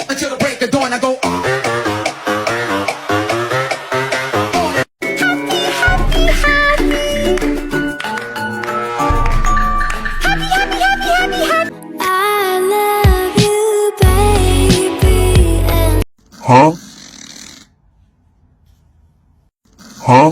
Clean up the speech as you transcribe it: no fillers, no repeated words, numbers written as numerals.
Until the break of dawn, I go. I love you, baby. Huh?